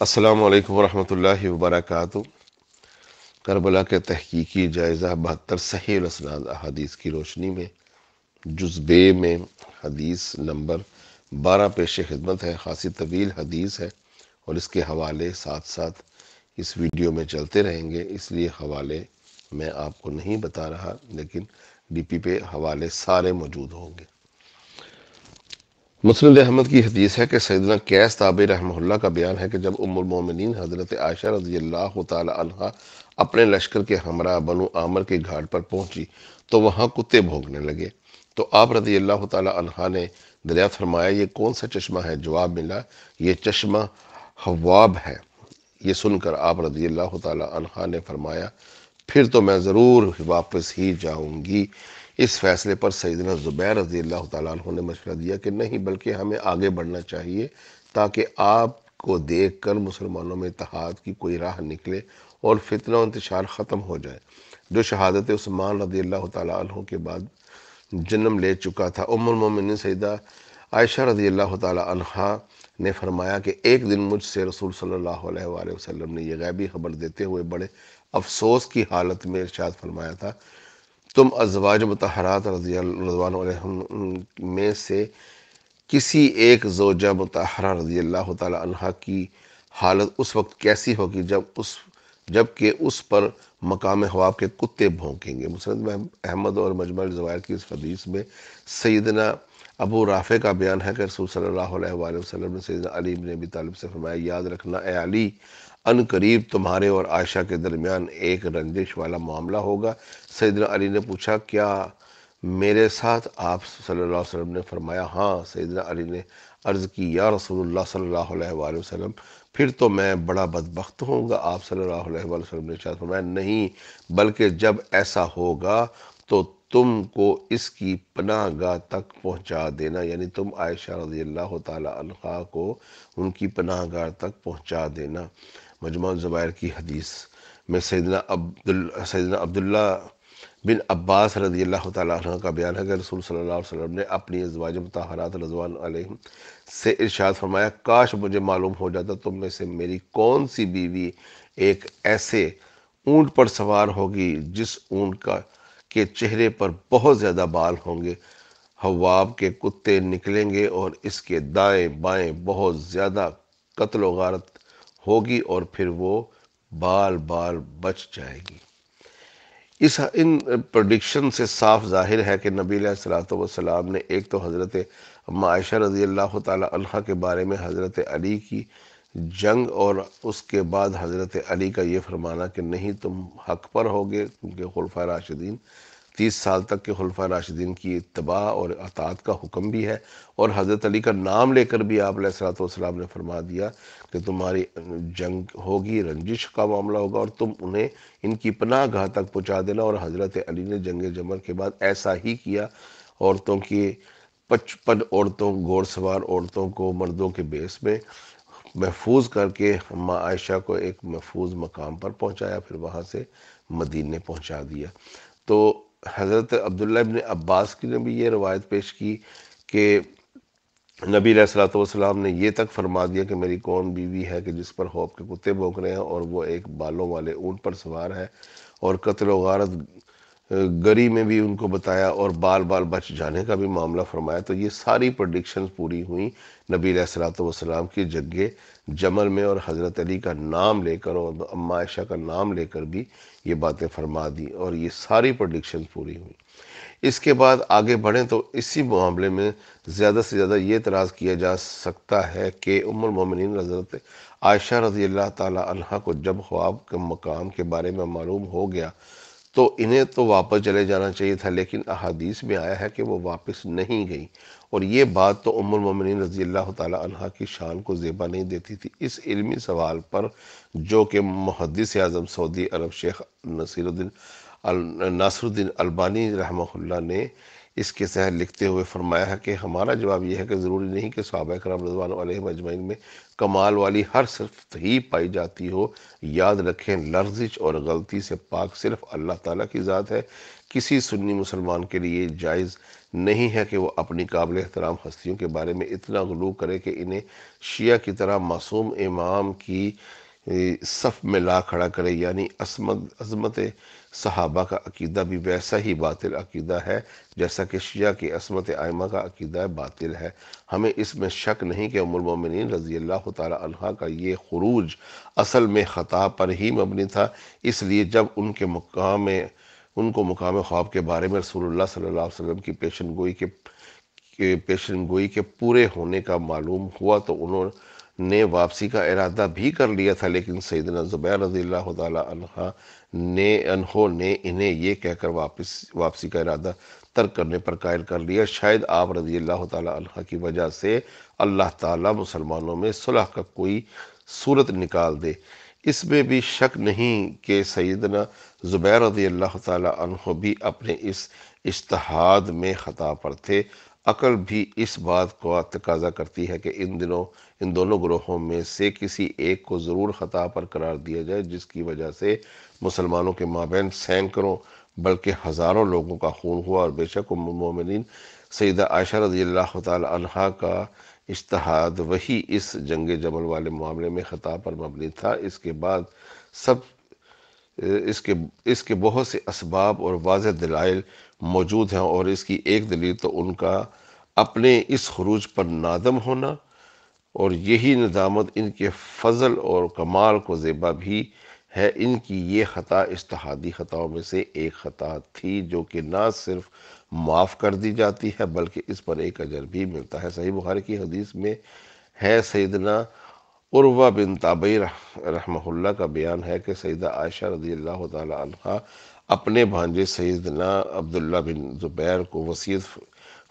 السلام علیکم ورحمۃ اللہ وبرکاتہ۔ کربلا کے تحقیقی جائزہ 72 صحیح الاسناد احادیث کی روشنی میں جز بے میں حدیث نمبر 12 پیش خدمت ہے۔ خاصی طویل حدیث ہے اور اس کے حوالے ساتھ ساتھ اس ویڈیو میں چلتے رہیں گے، اس لیے حوالے میں آپ کو نہیں بتا رہا، لیکن ڈی پی پہ حوالے سارے موجود ہوں گے۔ مسند احمد کی حدیث ہے کہ سیدنا قیس تابعی رحمہ اللہ کا بیان ہے کہ جب ام المومنین حضرت عائشہ رضی اللہ تعالی عنہا اپنے لشکر کے ہمراہ بنو عامر کے گھاٹ پر پہنچی تو وہاں کتے بھونکنے لگے، تو آپ رضی اللہ تعالی عنہا نے دریافت فرمایا یہ کون سا چشمہ ہے؟ جواب ملا یہ چشمہ حواب ہے۔ یہ سن کر آپ رضی اللہ تعالی عنہا نے فرمایا پھر تو میں ضرور واپس ہی جاؤں گی۔ اس فیصلے پر سیدنا زبیر رضی اللہ تعالیٰ عنہ نے مشورہ دیا کہ نہیں، بلکہ ہمیں آگے بڑھنا چاہیے تاکہ آپ کو دیکھ کر مسلمانوں میں اتحاد کی کوئی راہ نکلے اور فتنہ و انتشار ختم ہو جائے، جو شہادت عثمان رضی اللہ تعالیٰ عنہ کے بعد جنم لے چکا تھا۔ ام المومنین سیدہ عائشہ رضی اللہ تعالیٰ عنہا نے فرمایا کہ ایک دن مجھ سے رسول صلی اللہ علیہ وآلہ وسلم نے یہ غیبی خبر دیتے ہوئے بڑے افسوس کی حالت میں ارشاد فرمایا تھا، تم ازواج مطہرات رضوان علیہم میں سے کسی ایک زوجہ مطہرہ رضی اللہ تعالی عنہا کی حالت اس وقت کیسی ہوگی جب کہ اس پر مقام حواب کے کتے بھونکیں گے۔ مسند احمد اور مجمع الزوائر کی اس حدیث میں سیدنا ابو رافع کا بیان ہے کہ رسول صلی اللہ علیہ وآلہ وسلم نے سیدنا علی بن ابی طالب سے فرمایا یاد رکھنا اے علی، ان قریب تمہارے اور عائشہ کے درمیان ایک رنجش والا معاملہ ہوگا۔ سیدنا علی نے پوچھا کیا میرے ساتھ؟ آپ صلی اللہ علیہ وسلم نے فرمایا ہاں۔ سیدنا علی نے عرض کی یا رسول اللہ صلی اللہ علیہ وآلہ وسلم، پھر تو میں بڑا بدبخت ہوں گا۔ آپ صلی اللہ علیہ وآلہ وسلم نے ارشاد فرمایا نہیں، بلکہ جب ایسا ہوگا تو تم کو اس کی پناہ گاہ تک پہنچا دینا، یعنی تم عائشہ رضی اللہ تعالی عنہا کو ان کی پناہ گاہ تک پہنچا دینا۔ مجموع الزوائر کی حدیث میں سیدنا عبداللہ بن عباس رضی اللہ تعالیٰ عنہ کا بیان ہے کہ رسول صلی اللہ علیہ وسلم نے اپنی ازواج مطہرات رضوان علیہم سے ارشاد فرمایا کاش مجھے معلوم ہو جاتا تم میں سے میری کون سی بیوی ایک ایسے اونٹ پر سوار ہوگی جس اونٹ کے چہرے پر بہت زیادہ بال ہوں گے، حواب کے کتے نکلیں گے اور اس کے دائیں بائیں بہت زیادہ قتل و غارت ہوگی اور پھر وہ بال بال بچ جائے گی۔ ان پریڈکشن سے صاف ظاہر ہے کہ نبی علیہ الصلوۃ والسلام نے ایک تو حضرت اما عائشہ رضی اللہ تعالی عنہا کے بارے میں حضرت علی کی جنگ اور اس کے بعد حضرت علی کا یہ فرمانا کہ نہیں تم حق پر ہوگے، کیونکہ خلفائے راشدین 30 سال تک کے خلفائے راشدین کی اتباع اور اطاعت کا حکم بھی ہے، اور حضرت علی کا نام لے کر بھی آپ علیہ الصلوۃ والسلام نے فرما دیا کہ تمہاری جنگ ہوگی، رنجش کا معاملہ ہوگا اور تم انہیں ان کی پناہ گاہ تک پہنچا دینا۔ اور حضرت علی نے جنگ جمل کے بعد ایسا ہی کیا، عورتوں کی 55 عورتوں، گھوڑ سوار عورتوں کو مردوں کے بیس میں محفوظ کر کے اما عائشہ کو ایک محفوظ مقام پر پہنچایا، پھر وہاں سے مدینے پہنچا دیا۔ تو حضرت عبداللہ ابن عباس کی نے بھی یہ روایت پیش کی کہ نبی علیہ الصلوۃ والسلام نے یہ تک فرما دیا کہ میری کون بیوی ہے کہ جس پر حوض کے کتے بھونک رہے ہیں اور وہ ایک بالوں والے اونٹ پر سوار ہے، اور قتل و غارت گری میں بھی ان کو بتایا اور بال بال بچ جانے کا بھی معاملہ فرمایا۔ تو یہ ساری پریڈکشنز پوری ہوئیں نبی علیہ الصلوۃ والسلام کی جنگ جمل میں، اور حضرت علی کا نام لے کر اور اما عائشہ کا نام لے کر بھی یہ باتیں فرما دی، اور یہ ساری پریڈکشنز پوری ہوئیں۔ اس کے بعد آگے بڑھیں تو اسی معاملے میں زیادہ سے زیادہ یہ اعتراض کیا جا سکتا ہے کہ ام المومنین حضرت عائشہ رضی اللہ تعالی عنہا کو جب خواب کے مقام کے بارے میں معلوم ہو گیا تو انہیں تو واپس چلے جانا چاہیے تھا، لیکن احادیث میں آیا ہے کہ وہ واپس نہیں گئی، اور یہ بات تو ام المومنین رضی اللہ تعالی عنہا کی شان کو زیبا نہیں دیتی تھی۔ اس علمی سوال پر جو کہ محدث اعظم سعودی عرب شیخ ناصر الدین البانی رحمہ اللہ نے اس کے تحت لکھتے ہوئے فرمایا ہے کہ ہمارا جواب یہ ہے کہ ضروری نہیں کہ صحابہ کرام رضوان علیہم اجمعین میں کمال والی ہر صفت ہی پائی جاتی ہو۔ یاد رکھیں لرزش اور غلطی سے پاک صرف اللہ تعالیٰ کی ذات ہے۔ کسی سنی مسلمان کے لیے جائز نہیں ہے کہ وہ اپنی قابل احترام ہستیوں کے بارے میں اتنا غلو کرے کہ انہیں شیعہ کی طرح معصوم امام کی صف میں لا کھڑا کرے، یعنی عظمت صحابہ کا عقیدہ بھی ویسا ہی باطل عقیدہ ہے جیسا کہ شیعہ کی عصمت ائمہ کا عقیدہ باطل ہے۔ ہمیں اس میں شک نہیں کہ ام المومنین رضی اللہ تعالی عنہا کا یہ خروج اصل میں خطا پر ہی مبنی تھا، اس لیے جب ان کو مقام خواب کے بارے میں رسول اللہ صلی اللہ علیہ وسلم کی پیشن گوئی کے پورے ہونے کا معلوم ہوا تو انہوں نے واپسی کا ارادہ بھی کر لیا تھا، لیکن سیدنا زبیر رضی اللہ تعالی عنہ نے انہیں یہ کہہ کر واپسی کا ارادہ ترک کرنے پر قائل کر لیا۔ شاید آپ رضی اللہ تعالی عنہ کی وجہ سے اللہ تعالی مسلمانوں میں صلح کا کوئی صورت نکال دے۔ اس میں بھی شک نہیں کہ سیدنا زبیر رضی اللہ تعالی عنہ بھی اپنے اس اجتہاد میں خطا پر تھے۔ عقل بھی اس بات کو تقاضا کرتی ہے کہ ان دونوں گروہوں میں سے کسی ایک کو ضرور خطا پر قرار دیا جائے، جس کی وجہ سے مسلمانوں کے مابین سینکڑوں بلکہ ہزاروں لوگوں کا خون ہوا، اور بے شک ام المومنین سیدہ عائشہ رضی اللہ تعالی عنہا کا اجتہاد وہی اس جنگ جمل والے معاملے میں خطا پر مبنی تھا۔ اس کے بہت سے اسباب اور واضح دلائل موجود ہیں، اور اس کی ایک دلیل تو ان کا اپنے اس خروج پر نادم ہونا، اور یہی ندامت ان کے فضل اور کمال کو زیبا بھی ہے۔ ان کی یہ خطا اجتہادی خطاؤں میں سے ایک خطا تھی جو کہ نہ صرف معاف کر دی جاتی ہے بلکہ اس پر ایک اجر بھی ملتا ہے۔ صحیح بخاری کی حدیث میں ہے، سیدنا عروہ بن تابعی رحمہ اللہ کا بیان ہے کہ سیدہ عائشہ رضی اللہ تعالی عنہا اپنے بھانجے سیدنا عبداللہ بن زبیر کو وصیت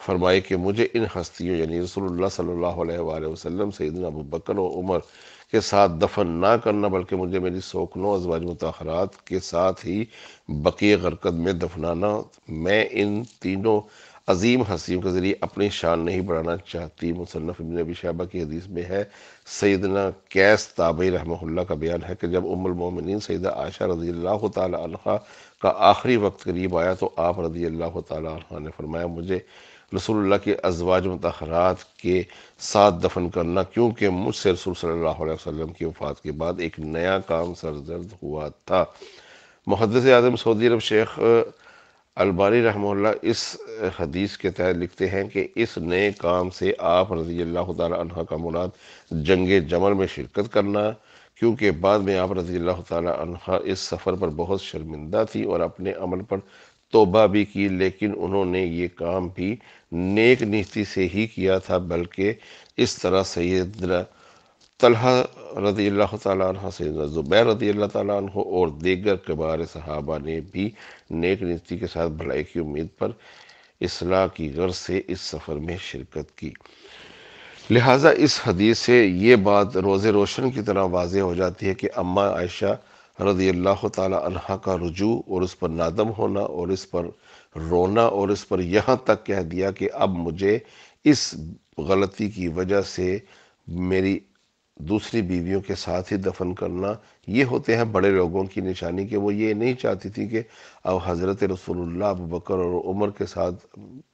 فرمائی کہ مجھے ان ہستیوں یعنی رسول اللہ صلی اللہ علیہ وآلہ وسلم، سیدنا ابوبکر و عمر کے ساتھ دفن نہ کرنا بلکہ مجھے میری سوکنوں ازواج مطہرات کے ساتھ ہی بقیع غرقد میں دفنانا۔ میں ان تینوں عظیم ہستیوں کے ذریعے اپنی شان نہیں بڑھانا چاہتی۔ مصنف ابن ابی شیبہ کی حدیث میں ہے، سیدنا قیس تابعی رحمہ اللہ کا بیان ہے کہ جب ام المومنین سیدہ عائشہ رضی اللہ تعالی عنہا کا آخری وقت قریب آیا تو آپ رضی اللہ تعالی عنہ نے فرمایا، مجھے رسول اللہ کے ازواج مطہرات کے ساتھ دفن کرنا، کیونکہ مجھ سے رسول صلی اللہ علیہ وسلم کی وفات کے بعد ایک نیا کام سرزد ہوا تھا۔ محدث اعظم سعودی عرب شیخ البانی رحمہ اللہ اس حدیث کے تحت لکھتے ہیں کہ اس نئے کام سے آپ رضی اللہ تعالی عنہ کا مراد جنگ جمل میں شرکت کرنا، کیونکہ بعد میں آپ رضی اللہ تعالی عنہ اس سفر پر بہت شرمندہ تھی اور اپنے عمل پر توبہ بھی کی، لیکن انہوں نے یہ کام بھی نیک نیتی سے ہی کیا تھا، بلکہ اس طرح سیدنا طلحہ رضی اللہ تعالیٰ عنہ، سیدنا زبیر رضی اللہ تعالیٰ عنہ اور دیگر کبار صحابہ نے بھی نیک نیتی کے ساتھ بھلائی کی امید پر اصلاح کی غرض سے اس سفر میں شرکت کی۔ لہٰذا اس حدیث سے یہ بات روز روشن کی طرح واضح ہو جاتی ہے کہ اماں عائشہ رضی اللہ تعالی عنہا کا رجوع اور اس پر نادم ہونا اور اس پر رونا اور اس پر یہاں تک کہہ دیا کہ اب مجھے اس غلطی کی وجہ سے میری دوسری بیویوں کے ساتھ ہی دفن کرنا، یہ ہوتے ہیں بڑے لوگوں کی نشانی کہ وہ یہ نہیں چاہتی تھی کہ اب حضرت رسول اللہ ابوبکر اور عمر کے ساتھ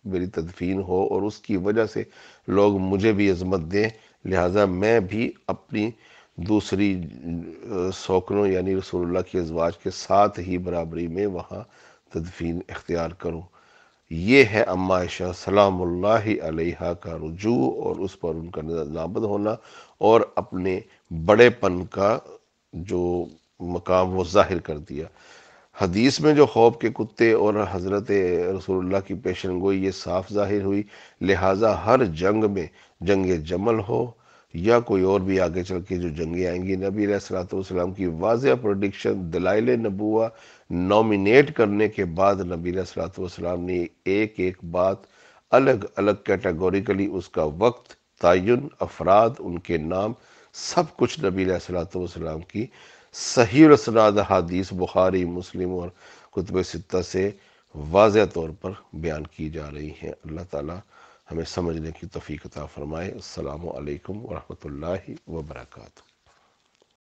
میری تدفین ہو اور اس کی وجہ سے لوگ مجھے بھی عظمت دیں، لہٰذا میں بھی اپنی دوسری سوکنوں یعنی رسول اللہ کی ازواج کے ساتھ ہی برابری میں وہاں تدفین اختیار کروں۔ یہ ہے اماں عائشہ سلام اللہ علیہا کا رجوع اور اس پر ان کا نامزد ہونا اور اپنے بڑے پن کا جو مقام وہ ظاہر کر دیا۔ حدیث میں جو خوف کے کتے اور حضرت رسول اللہ کی پیشن گوئی یہ صاف ظاہر ہوئی، لہٰذا ہر جنگ میں جنگ جمل ہو یا کوئی اور بھی آگے چل کے جو جنگیں آئیں گی، نبی علیہ الصلوۃ والسلام کی واضح پریڈکشن دلائل نبوہ نومینیٹ کرنے کے بعد نبی علیہ الصلوۃ والسلام نے ایک ایک بات الگ الگ کیٹیگوریکلی اس کا وقت، تعین، افراد، ان کے نام، سب کچھ نبی علیہ الصلوۃ والسلام کی صحیح الاسناد حدیث بخاری، مسلم اور کتب ستہ سے واضح طور پر بیان کی جا رہی ہیں۔ اللہ تعالی ہمیں سمجھنے کی توفیق عطا فرمائے۔ السلام علیکم ورحمۃ اللہ وبرکاتہ۔